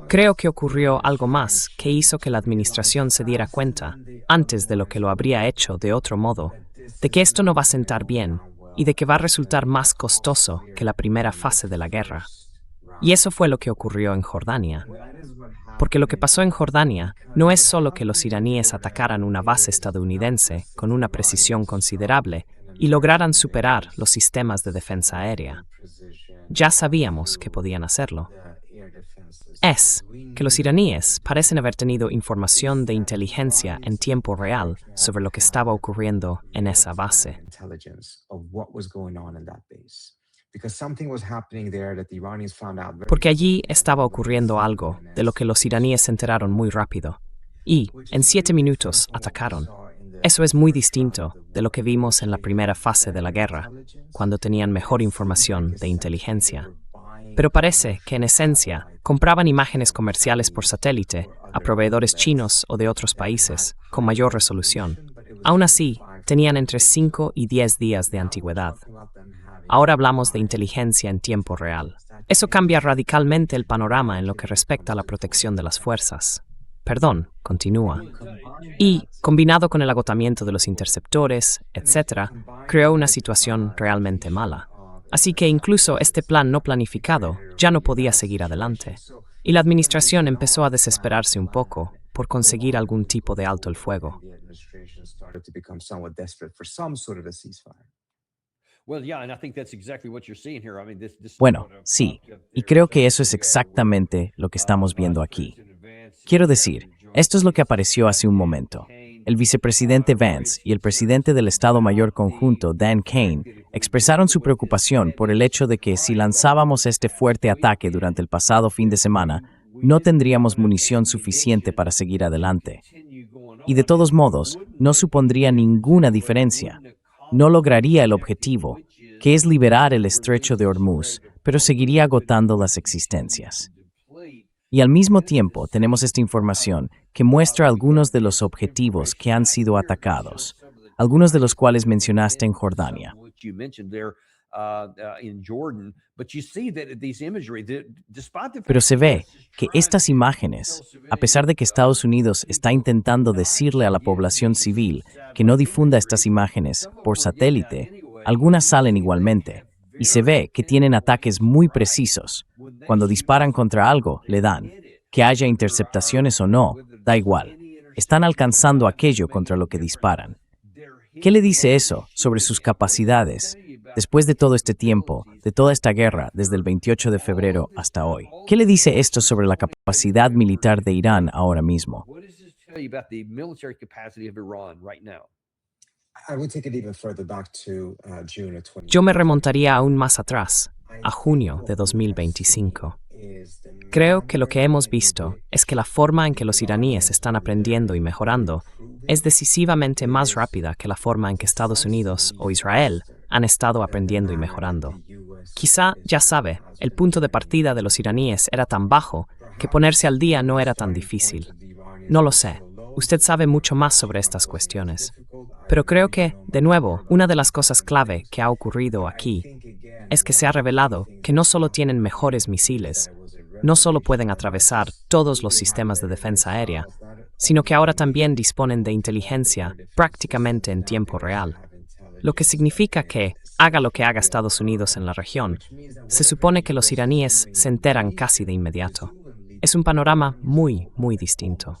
Creo que ocurrió algo más que hizo que la administración se diera cuenta, antes de lo que lo habría hecho de otro modo, de que esto no va a sentar bien y de que va a resultar más costoso que la primera fase de la guerra. Y eso fue lo que ocurrió en Jordania. Porque lo que pasó en Jordania no es solo que los iraníes atacaran una base estadounidense con una precisión considerable y lograran superar los sistemas de defensa aérea. Ya sabíamos que podían hacerlo. Es que los iraníes parecen haber tenido información de inteligencia en tiempo real sobre lo que estaba ocurriendo en esa base. Porque allí estaba ocurriendo algo de lo que los iraníes se enteraron muy rápido. Y, en 7 minutos, atacaron. Eso es muy distinto de lo que vimos en la primera fase de la guerra, cuando tenían mejor información de inteligencia. Pero parece que, en esencia, compraban imágenes comerciales por satélite a proveedores chinos o de otros países, con mayor resolución. Aún así, tenían entre 5 y 10 días de antigüedad. Ahora hablamos de inteligencia en tiempo real. Eso cambia radicalmente el panorama en lo que respecta a la protección de las fuerzas. Perdón, continúa. Y, combinado con el agotamiento de los interceptores, etc., creó una situación realmente mala. Así que incluso este plan no planificado ya no podía seguir adelante. Y la administración empezó a desesperarse un poco por conseguir algún tipo de alto el fuego. Bueno, sí, y creo que eso es exactamente lo que estamos viendo aquí. Quiero decir, esto es lo que apareció hace un momento. El vicepresidente Vance y el presidente del Estado Mayor Conjunto, Dan Kane, expresaron su preocupación por el hecho de que si lanzábamos este fuerte ataque durante el pasado fin de semana, no tendríamos munición suficiente para seguir adelante. Y de todos modos, no supondría ninguna diferencia. No lograría el objetivo, que es liberar el estrecho de Hormuz, pero seguiría agotando las existencias. Y al mismo tiempo tenemos esta información que muestra algunos de los objetivos que han sido atacados, algunos de los cuales mencionaste en Jordania. Pero se ve que estas imágenes, a pesar de que Estados Unidos está intentando decirle a la población civil que no difunda estas imágenes por satélite, algunas salen igualmente, y se ve que tienen ataques muy precisos. Cuando disparan contra algo, le dan. Que haya interceptaciones o no, da igual. Están alcanzando aquello contra lo que disparan. ¿Qué le dice eso sobre sus capacidades después de todo este tiempo, de toda esta guerra, desde el 28 de febrero hasta hoy? ¿Qué le dice esto sobre la capacidad militar de Irán ahora mismo? Yo me remontaría aún más atrás, a junio de 2025. Creo que lo que hemos visto es que la forma en que los iraníes están aprendiendo y mejorando es decisivamente más rápida que la forma en que Estados Unidos o Israel han estado aprendiendo y mejorando. Quizá, ya sabe, el punto de partida de los iraníes era tan bajo que ponerse al día no era tan difícil. No lo sé. Usted sabe mucho más sobre estas cuestiones. Pero creo que, de nuevo, una de las cosas clave que ha ocurrido aquí es que se ha revelado que no solo tienen mejores misiles, no solo pueden atravesar todos los sistemas de defensa aérea, sino que ahora también disponen de inteligencia prácticamente en tiempo real. Lo que significa que, haga lo que haga Estados Unidos en la región, se supone que los iraníes se enteran casi de inmediato. Es un panorama muy, muy distinto.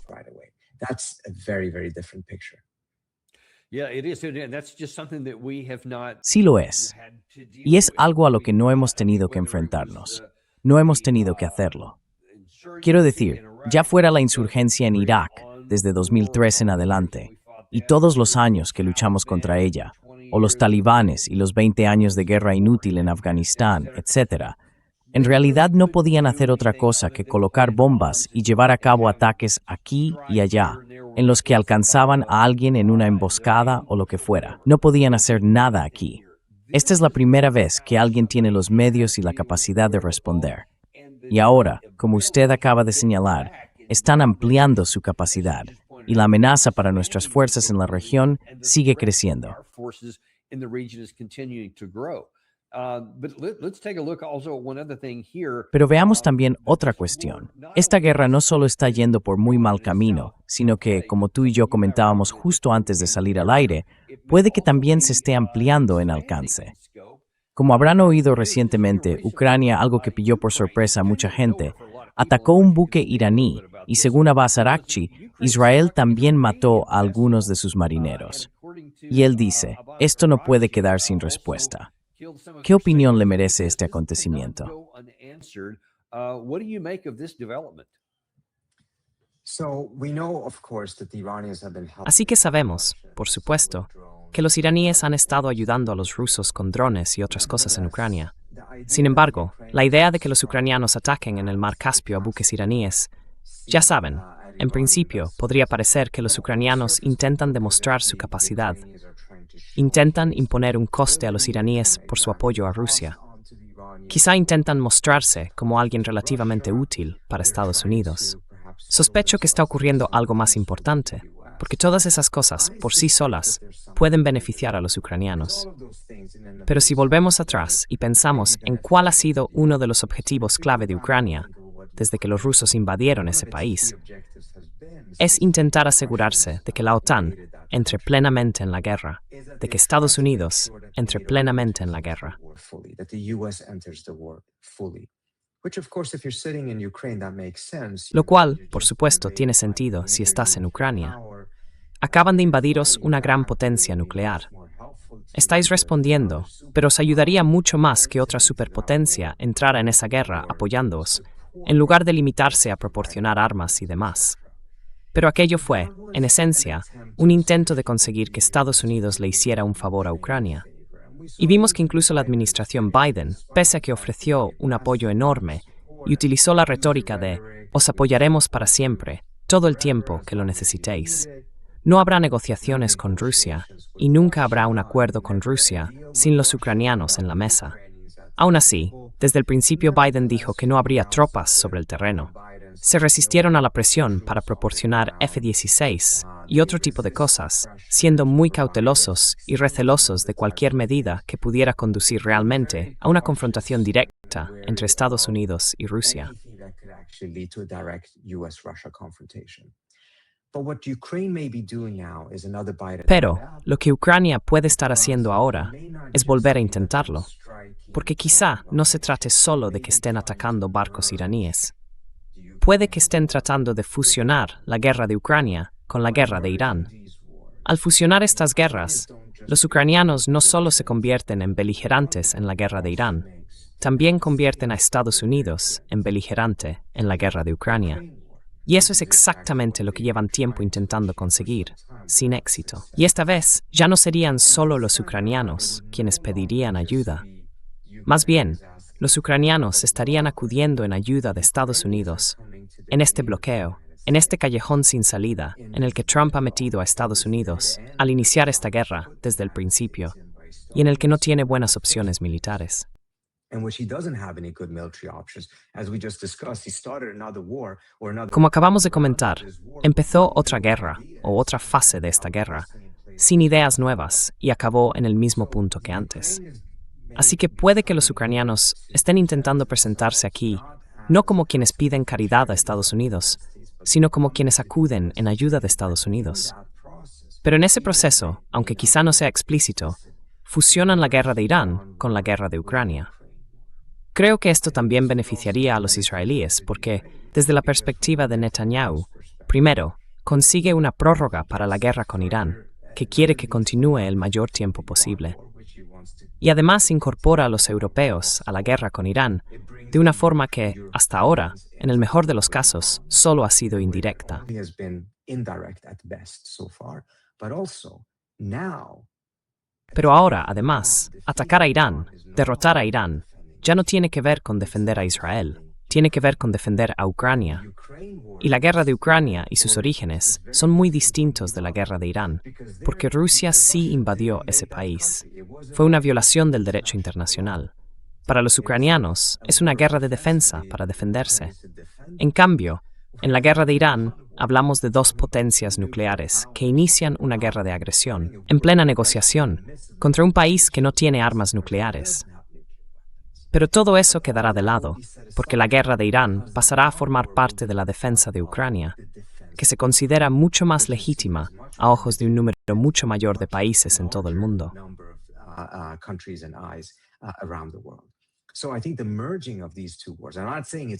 Sí lo es. Y es algo a lo que no hemos tenido que enfrentarnos. No hemos tenido que hacerlo. Quiero decir, ya fuera la insurgencia en Irak, desde 2003 en adelante, y todos los años que luchamos contra ella, o los talibanes y los 20 años de guerra inútil en Afganistán, etc., en realidad no podían hacer otra cosa que colocar bombas y llevar a cabo ataques aquí y allá, en los que alcanzaban a alguien en una emboscada o lo que fuera. No podían hacer nada aquí. Esta es la primera vez que alguien tiene los medios y la capacidad de responder. Y ahora, como usted acaba de señalar, están ampliando su capacidad, y la amenaza para nuestras fuerzas en la región sigue creciendo. Pero veamos también otra cuestión. Esta guerra no solo está yendo por muy mal camino, sino que, como tú y yo comentábamos justo antes de salir al aire, puede que también se esté ampliando en alcance. Como habrán oído recientemente, Ucrania, algo que pilló por sorpresa a mucha gente, atacó un buque iraní y, según Abbas Araghchi, Israel también mató a algunos de sus marineros. Y él dice, esto no puede quedar sin respuesta. ¿Qué opinión le merece este acontecimiento? Así que sabemos, por supuesto, que los iraníes han estado ayudando a los rusos con drones y otras cosas en Ucrania. Sin embargo, la idea de que los ucranianos ataquen en el mar Caspio a buques iraníes, ya saben, en principio podría parecer que los ucranianos intentan demostrar su capacidad. Intentan imponer un coste a los iraníes por su apoyo a Rusia. Quizá intentan mostrarse como alguien relativamente útil para Estados Unidos. Sospecho que está ocurriendo algo más importante, porque todas esas cosas, por sí solas, pueden beneficiar a los ucranianos. Pero si volvemos atrás y pensamos en cuál ha sido uno de los objetivos clave de Ucrania, desde que los rusos invadieron ese país, es intentar asegurarse de que la OTAN entre plenamente en la guerra, de que Estados Unidos entre plenamente en la guerra. Lo cual, por supuesto, tiene sentido si estás en Ucrania. Acaban de invadiros una gran potencia nuclear. Estáis respondiendo, pero os ayudaría mucho más que otra superpotencia entrara en esa guerra apoyándoos, en lugar de limitarse a proporcionar armas y demás. Pero aquello fue, en esencia, un intento de conseguir que Estados Unidos le hiciera un favor a Ucrania. Y vimos que incluso la administración Biden, pese a que ofreció un apoyo enorme, y utilizó la retórica de «os apoyaremos para siempre, todo el tiempo que lo necesitéis». No habrá negociaciones con Rusia, y nunca habrá un acuerdo con Rusia sin los ucranianos en la mesa. Aún así, desde el principio Biden dijo que no habría tropas sobre el terreno. Se resistieron a la presión para proporcionar F-16 y otro tipo de cosas, siendo muy cautelosos y recelosos de cualquier medida que pudiera conducir realmente a una confrontación directa entre Estados Unidos y Rusia. Pero lo que Ucrania puede estar haciendo ahora es volver a intentarlo, porque quizá no se trate solo de que estén atacando barcos iraníes. Puede que estén tratando de fusionar la guerra de Ucrania con la guerra de Irán. Al fusionar estas guerras, los ucranianos no solo se convierten en beligerantes en la guerra de Irán, también convierten a Estados Unidos en beligerante en la guerra de Ucrania. Y eso es exactamente lo que llevan tiempo intentando conseguir, sin éxito. Y esta vez ya no serían solo los ucranianos quienes pedirían ayuda. Más bien, los ucranianos estarían acudiendo en ayuda de Estados Unidos, en este bloqueo, en este callejón sin salida, en el que Trump ha metido a Estados Unidos al iniciar esta guerra desde el principio, y en el que no tiene buenas opciones militares. Como acabamos de comentar, empezó otra guerra, o otra fase de esta guerra, sin ideas nuevas, y acabó en el mismo punto que antes. Así que puede que los ucranianos estén intentando presentarse aquí no como quienes piden caridad a Estados Unidos, sino como quienes acuden en ayuda de Estados Unidos. Pero en ese proceso, aunque quizá no sea explícito, fusionan la guerra de Irán con la guerra de Ucrania. Creo que esto también beneficiaría a los israelíes porque, desde la perspectiva de Netanyahu, primero, consigue una prórroga para la guerra con Irán, que quiere que continúe el mayor tiempo posible. Y además incorpora a los europeos a la guerra con Irán de una forma que, hasta ahora, en el mejor de los casos, solo ha sido indirecta. Pero ahora, además, atacar a Irán, derrotar a Irán, ya no tiene que ver con defender a Israel, tiene que ver con defender a Ucrania. Y la guerra de Ucrania y sus orígenes son muy distintos de la guerra de Irán, porque Rusia sí invadió ese país. Fue una violación del derecho internacional. Para los ucranianos, es una guerra de defensa para defenderse. En cambio, en la guerra de Irán, hablamos de dos potencias nucleares que inician una guerra de agresión, en plena negociación, contra un país que no tiene armas nucleares. Pero todo eso quedará de lado, porque la guerra de Irán pasará a formar parte de la defensa de Ucrania, que se considera mucho más legítima a ojos de un número mucho mayor de países en todo el mundo.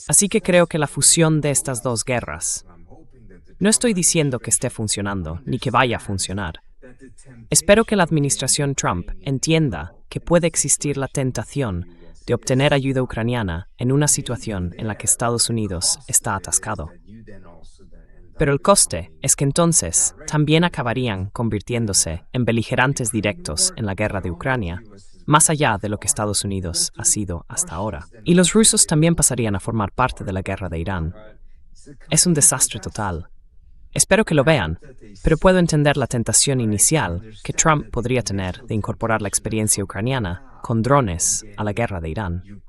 Así que creo que la fusión de estas dos guerras, no estoy diciendo que esté funcionando, ni que vaya a funcionar. Espero que la administración Trump entienda que puede existir la tentación de obtener ayuda ucraniana en una situación en la que Estados Unidos está atascado. Pero el coste es que entonces también acabarían convirtiéndose en beligerantes directos en la guerra de Ucrania, más allá de lo que Estados Unidos ha sido hasta ahora. Y los rusos también pasarían a formar parte de la guerra de Irán. Es un desastre total. Espero que lo vean, pero puedo entender la tentación inicial que Trump podría tener de incorporar la experiencia ucraniana con drones a la guerra de Irán.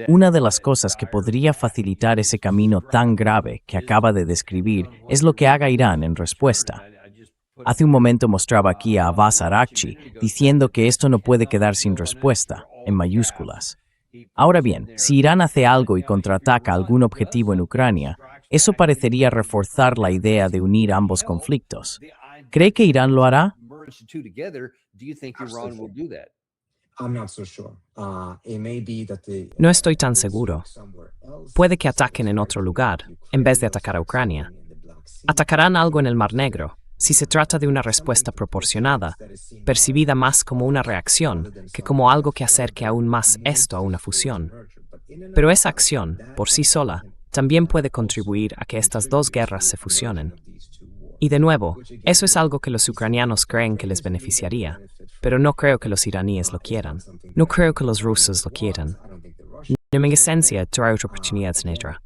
Una de las cosas que podría facilitar ese camino tan grave que acaba de describir es lo que haga Irán en respuesta. Hace un momento mostraba aquí a Abbas Araghchi diciendo que esto no puede quedar sin respuesta, en mayúsculas. Ahora bien, si Irán hace algo y contraataca algún objetivo en Ucrania, eso parecería reforzar la idea de unir ambos conflictos. ¿Cree que Irán lo hará? No estoy tan seguro. Puede que ataquen en otro lugar, en vez de atacar a Ucrania. Atacarán algo en el Mar Negro, si se trata de una respuesta proporcionada, percibida más como una reacción que como algo que acerque aún más esto a una fusión. Pero esa acción, por sí sola, también puede contribuir a que estas dos guerras se fusionen. Y de nuevo, eso es algo que los ucranianos creen que les beneficiaría, pero no creo que los iraníes lo quieran. No creo que los rusos lo quieran. En esencia, trae otra oportunidad negra.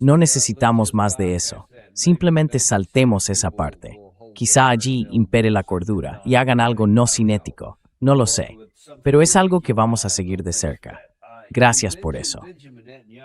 No necesitamos más de eso. Simplemente saltemos esa parte. Quizá allí impere la cordura y hagan algo no cinético. No lo sé. Pero es algo que vamos a seguir de cerca. Gracias por eso.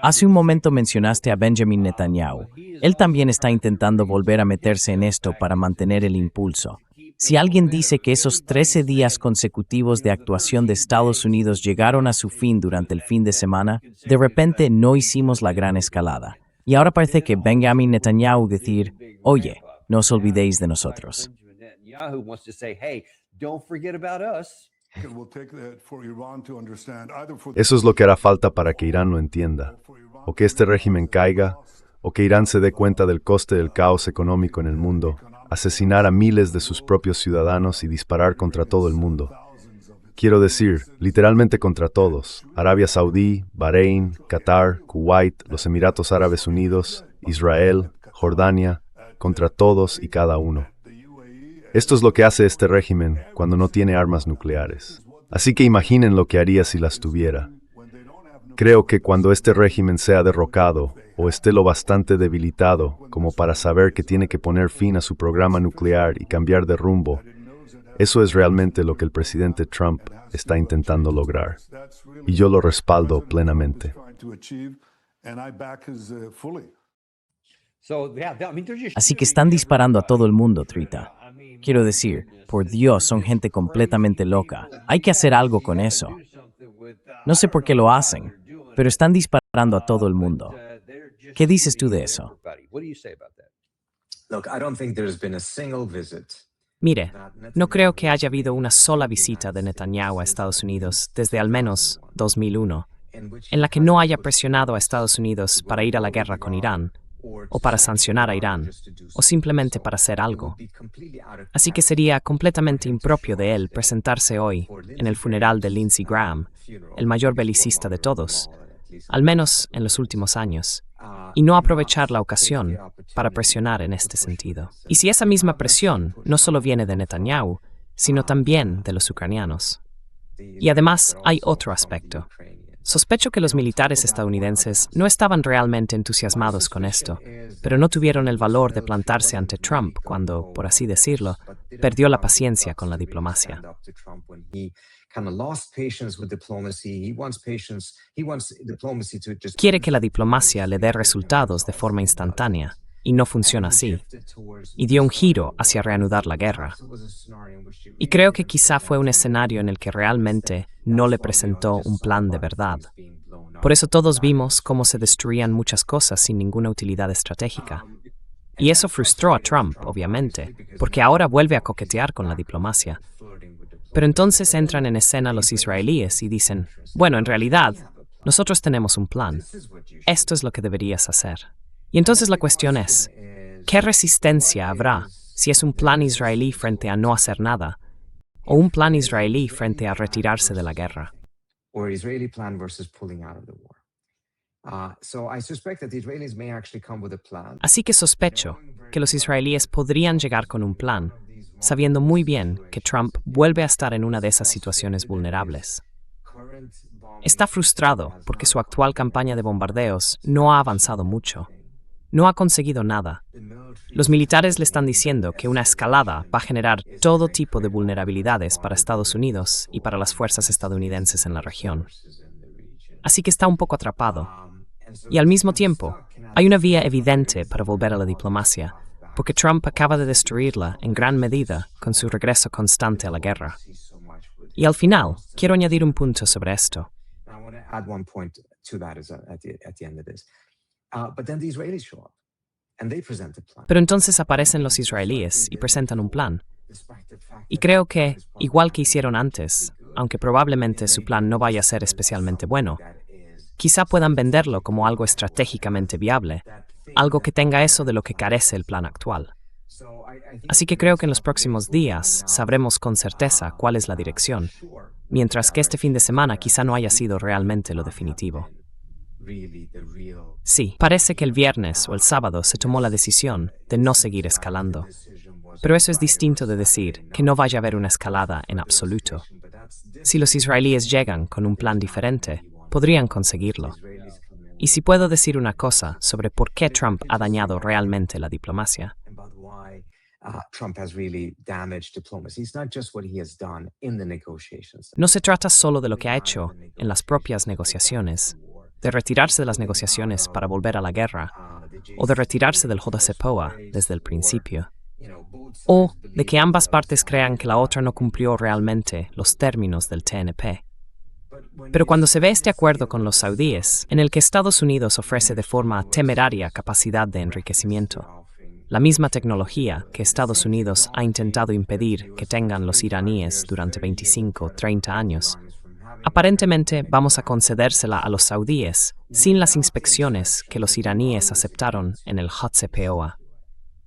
Hace un momento mencionaste a Benjamin Netanyahu. Él también está intentando volver a meterse en esto para mantener el impulso. Si alguien dice que esos 13 días consecutivos de actuación de Estados Unidos llegaron a su fin durante el fin de semana, de repente no hicimos la gran escalada. Y ahora parece que Benjamin Netanyahu decir, oye, no os olvidéis de nosotros. Eso es lo que hará falta para que Irán lo entienda, o que este régimen caiga, o que Irán se dé cuenta del coste del caos económico en el mundo, asesinar a miles de sus propios ciudadanos y disparar contra todo el mundo. Quiero decir, literalmente contra todos: Arabia Saudí, Bahrein, Qatar, Kuwait, los Emiratos Árabes Unidos, Israel, Jordania, contra todos y cada uno. Esto es lo que hace este régimen cuando no tiene armas nucleares. Así que imaginen lo que haría si las tuviera. Creo que cuando este régimen sea derrocado o esté lo bastante debilitado como para saber que tiene que poner fin a su programa nuclear y cambiar de rumbo, eso es realmente lo que el presidente Trump está intentando lograr. Y yo lo respaldo plenamente. Así que están disparando a todo el mundo, Trita. Quiero decir, por Dios, son gente completamente loca. Hay que hacer algo con eso. No sé por qué lo hacen, pero están disparando a todo el mundo. ¿Qué dices tú de eso? Mire, no creo que haya habido una sola visita de Netanyahu a Estados Unidos desde al menos 2001, en la que no haya presionado a Estados Unidos para ir a la guerra con Irán, o para sancionar a Irán, o simplemente para hacer algo. Así que sería completamente impropio de él presentarse hoy en el funeral de Lindsey Graham, el mayor belicista de todos, al menos en los últimos años, y no aprovechar la ocasión para presionar en este sentido. Y si esa misma presión no solo viene de Netanyahu, sino también de los ucranianos. Y además hay otro aspecto. Sospecho que los militares estadounidenses no estaban realmente entusiasmados con esto, pero no tuvieron el valor de plantarse ante Trump cuando, por así decirlo, perdió la paciencia con la diplomacia. Quiere que la diplomacia le dé resultados de forma instantánea, y no funciona así, y dio un giro hacia reanudar la guerra. Y creo que quizá fue un escenario en el que realmente no le presentó un plan de verdad. Por eso todos vimos cómo se destruían muchas cosas sin ninguna utilidad estratégica. Y eso frustró a Trump, obviamente, porque ahora vuelve a coquetear con la diplomacia. Pero entonces entran en escena los israelíes y dicen, bueno, en realidad, nosotros tenemos un plan. Esto es lo que deberías hacer. Y entonces la cuestión es, ¿qué resistencia habrá si es un plan israelí frente a no hacer nada o un plan israelí frente a retirarse de la guerra? Así que sospecho que los israelíes podrían llegar con un plan, sabiendo muy bien que Trump vuelve a estar en una de esas situaciones vulnerables. Está frustrado porque su actual campaña de bombardeos no ha avanzado mucho. No ha conseguido nada. Los militares le están diciendo que una escalada va a generar todo tipo de vulnerabilidades para Estados Unidos y para las fuerzas estadounidenses en la región. Así que está un poco atrapado. Y al mismo tiempo, hay una vía evidente para volver a la diplomacia, porque Trump acaba de destruirla en gran medida con su regreso constante a la guerra. Y al final, quiero añadir un punto sobre esto. Pero entonces aparecen los israelíes y presentan un plan. Y creo que, igual que hicieron antes, aunque probablemente su plan no vaya a ser especialmente bueno, quizá puedan venderlo como algo estratégicamente viable, algo que tenga eso de lo que carece el plan actual. Así que creo que en los próximos días sabremos con certeza cuál es la dirección, mientras que este fin de semana quizá no haya sido realmente lo definitivo. Sí, parece que el viernes o el sábado se tomó la decisión de no seguir escalando. Pero eso es distinto de decir que no vaya a haber una escalada en absoluto. Si los israelíes llegan con un plan diferente, podrían conseguirlo. Y si puedo decir una cosa sobre por qué Trump ha dañado realmente la diplomacia. No se trata solo de lo que ha hecho en las propias negociaciones, de retirarse de las negociaciones para volver a la guerra, o de retirarse del JCPOA desde el principio, o de que ambas partes crean que la otra no cumplió realmente los términos del TNP. Pero cuando se ve este acuerdo con los saudíes, en el que Estados Unidos ofrece de forma temeraria capacidad de enriquecimiento, la misma tecnología que Estados Unidos ha intentado impedir que tengan los iraníes durante 25 o 30 años, aparentemente vamos a concedérsela a los saudíes sin las inspecciones que los iraníes aceptaron en el JCPOA.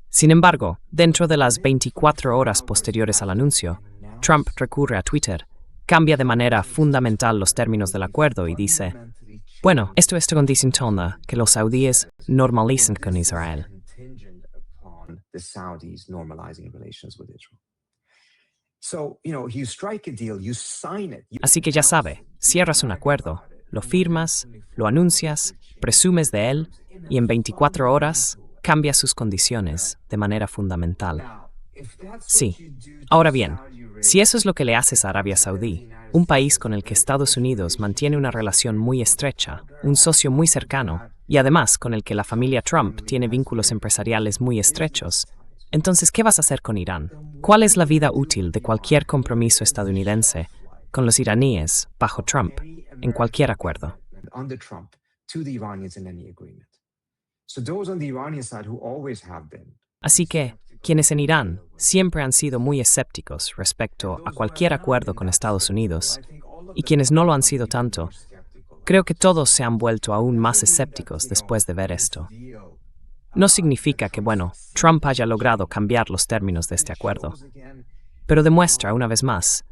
Sin embargo, dentro de las 24 horas posteriores al anuncio, Trump recurre a Twitter, cambia de manera fundamental los términos del acuerdo y dice, bueno, esto es condicionado que los saudíes normalicen con Israel. Así que ya sabe, cierras un acuerdo, lo firmas, lo anuncias, presumes de él y en 24 horas cambia sus condiciones de manera fundamental. Sí. Ahora bien, si eso es lo que le haces a Arabia Saudí, un país con el que Estados Unidos mantiene una relación muy estrecha, un socio muy cercano, y además con el que la familia Trump tiene vínculos empresariales muy estrechos, entonces, ¿qué vas a hacer con Irán? ¿Cuál es la vida útil de cualquier compromiso estadounidense con los iraníes bajo Trump en cualquier acuerdo? Así que, quienes en Irán siempre han sido muy escépticos respecto a cualquier acuerdo con Estados Unidos, y quienes no lo han sido tanto, creo que todos se han vuelto aún más escépticos después de ver esto. No significa que, Trump haya logrado cambiar los términos de este acuerdo, pero demuestra, una vez más,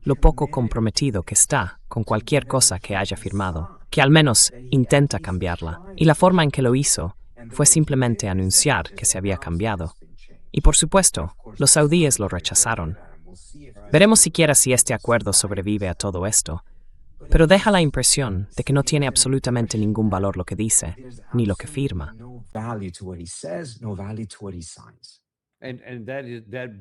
lo poco comprometido que está con cualquier cosa que haya firmado, que al menos intenta cambiarla, y la forma en que lo hizo fue simplemente anunciar que se había cambiado. Y por supuesto, los saudíes lo rechazaron. Veremos siquiera si este acuerdo sobrevive a todo esto, pero deja la impresión de que no tiene absolutamente ningún valor lo que dice, ni lo que firma.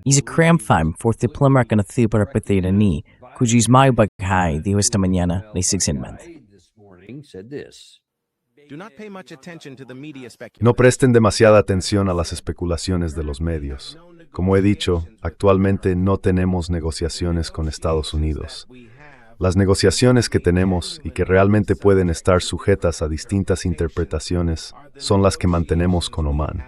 Isa Kramfheim, fourth diploma en Athipar iraní, cuyos Mayo Baghai dijo esta mañana, le Sigsinment. No presten demasiada atención a las especulaciones de los medios. Como he dicho, actualmente no tenemos negociaciones con Estados Unidos. Las negociaciones que tenemos y que realmente pueden estar sujetas a distintas interpretaciones son las que mantenemos con Omán.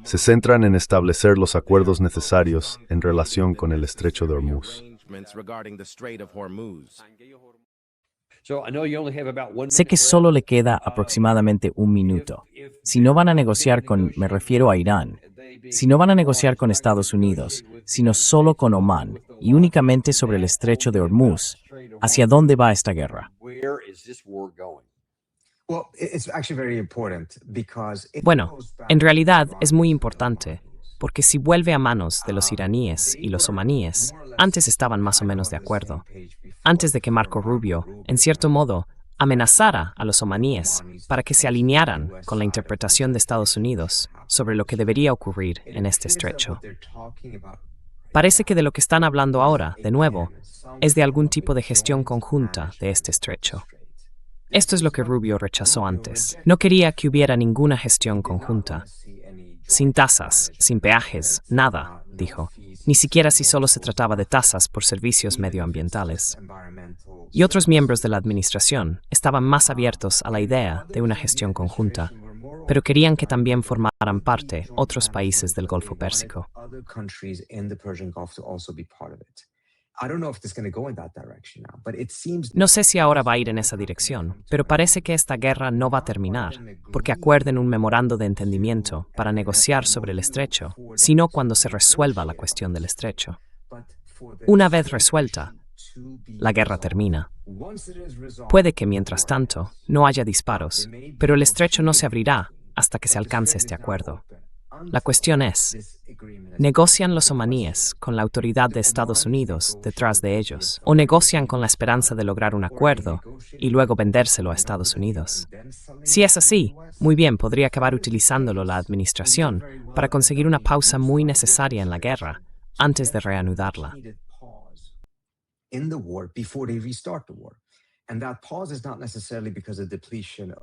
Se centran en establecer los acuerdos necesarios en relación con el Estrecho de Hormuz. Sé que solo le queda aproximadamente un minuto. Si no van a negociar con, me refiero a Irán, si no van a negociar con Estados Unidos, sino solo con Omán y únicamente sobre el Estrecho de Hormuz, ¿hacia dónde va esta guerra? Bueno, en realidad es muy importante, porque si vuelve a manos de los iraníes y los omaníes, antes estaban más o menos de acuerdo. Antes de que Marco Rubio, en cierto modo, amenazara a los omaníes para que se alinearan con la interpretación de Estados Unidos sobre lo que debería ocurrir en este estrecho. Parece que de lo que están hablando ahora, de nuevo, es de algún tipo de gestión conjunta de este estrecho. Esto es lo que Rubio rechazó antes. No quería que hubiera ninguna gestión conjunta. Sin tasas, sin peajes, nada, dijo. Ni siquiera si solo se trataba de tasas por servicios medioambientales. Y otros miembros de la administración estaban más abiertos a la idea de una gestión conjunta, pero querían que también formaran parte otros países del Golfo Pérsico. No sé si ahora va a ir en esa dirección, pero parece que esta guerra no va a terminar, porque acuerden un memorando de entendimiento para negociar sobre el estrecho, sino cuando se resuelva la cuestión del estrecho. Una vez resuelta, la guerra termina. Puede que, mientras tanto, no haya disparos, pero el estrecho no se abrirá hasta que se alcance este acuerdo. La cuestión es, ¿negocian los omaníes con la autoridad de Estados Unidos detrás de ellos? ¿O negocian con la esperanza de lograr un acuerdo y luego vendérselo a Estados Unidos? Si es así, muy bien, podría acabar utilizándolo la administración para conseguir una pausa muy necesaria en la guerra antes de reanudarla.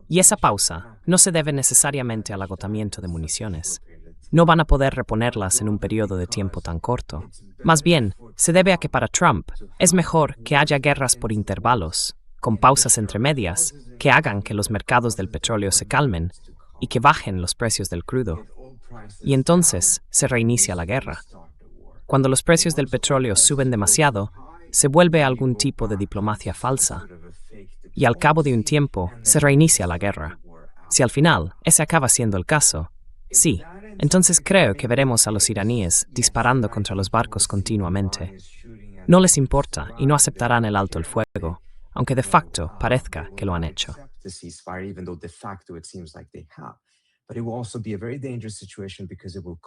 Y esa pausa no se debe necesariamente al agotamiento de municiones. No van a poder reponerlas en un periodo de tiempo tan corto. Más bien, se debe a que para Trump es mejor que haya guerras por intervalos, con pausas entre medias, que hagan que los mercados del petróleo se calmen y que bajen los precios del crudo. Y entonces se reinicia la guerra. Cuando los precios del petróleo suben demasiado, se vuelve algún tipo de diplomacia falsa. Y al cabo de un tiempo, se reinicia la guerra. Si al final ese acaba siendo el caso, sí, entonces creo que veremos a los iraníes disparando contra los barcos continuamente. No les importa y no aceptarán el alto el fuego, aunque de facto parezca que lo han hecho.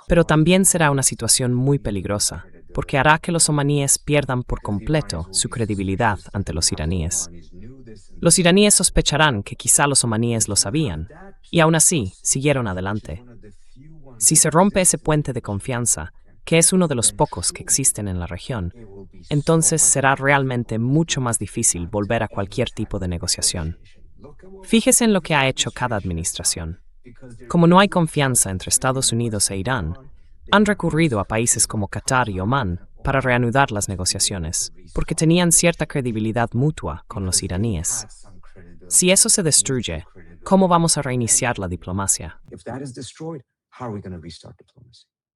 Pero también será una situación muy peligrosa, porque hará que los omaníes pierdan por completo su credibilidad ante los iraníes. Los iraníes sospecharán que quizá los omaníes lo sabían, y aún así siguieron adelante. Si se rompe ese puente de confianza, que es uno de los pocos que existen en la región, entonces será realmente mucho más difícil volver a cualquier tipo de negociación. Fíjese en lo que ha hecho cada administración. Como no hay confianza entre Estados Unidos e Irán, han recurrido a países como Qatar y Omán para reanudar las negociaciones, porque tenían cierta credibilidad mutua con los iraníes. Si eso se destruye, ¿cómo vamos a reiniciar la diplomacia?